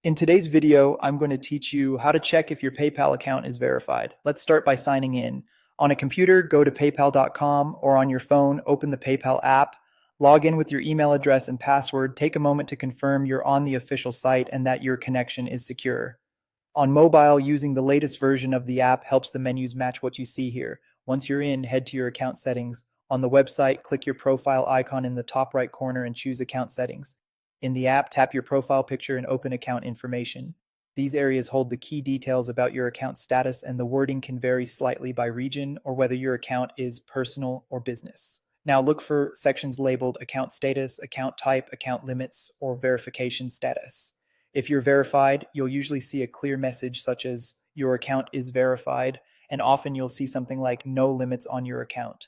In today's video, I'm going to teach you how to check if your PayPal account is verified. Let's start by signing in. On a computer, go to paypal.com, or on your phone, open the PayPal app. Log in with your email address and password. Take a moment to confirm you're on the official site and that your connection is secure. On mobile, using the latest version of the app helps the menus match what you see here. Once you're in, head to your account settings. On the website, click your profile icon in the top right corner and choose Account Settings. In the app, tap your profile picture and open account information. These areas hold the key details about your account status, and the wording can vary slightly by region or whether your account is personal or business. Now look for sections labeled Account Status, Account Type, Account Limits, or Verification Status. If you're verified, you'll usually see a clear message such as "Your account is verified," and often you'll see something like "No limits on your account."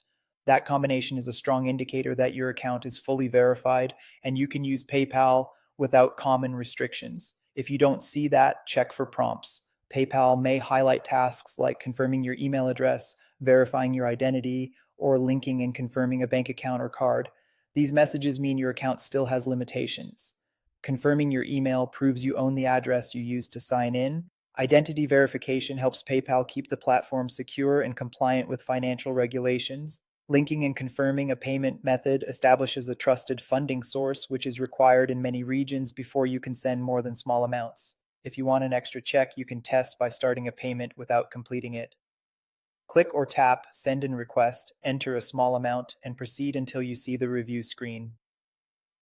That combination is a strong indicator that your account is fully verified and you can use PayPal without common restrictions. If you don't see that, check for prompts. PayPal may highlight tasks like confirming your email address, verifying your identity, or linking and confirming a bank account or card. These messages mean your account still has limitations. Confirming your email proves you own the address you used to sign in. Identity verification helps PayPal keep the platform secure and compliant with financial regulations. Linking and confirming a payment method establishes a trusted funding source, which is required in many regions before you can send more than small amounts. If you want an extra check, you can test by starting a payment without completing it. Click or tap Send and Request, enter a small amount, and proceed until you see the review screen.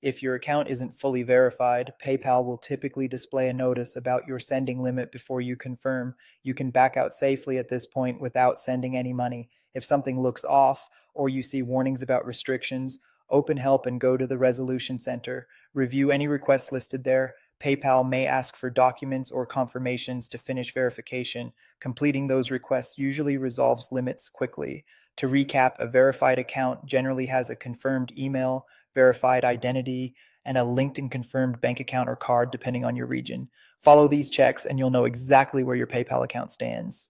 If your account isn't fully verified, PayPal will typically display a notice about your sending limit before you confirm. You can back out safely at this point without sending any money. If something looks off or you see warnings about restrictions, open help and go to the Resolution Center. Review any requests listed there. PayPal may ask for documents or confirmations to finish verification. Completing those requests usually resolves limits quickly. To recap, a verified account generally has a confirmed email, verified identity, and a linked and confirmed bank account or card depending on your region. Follow these checks and you'll know exactly where your PayPal account stands.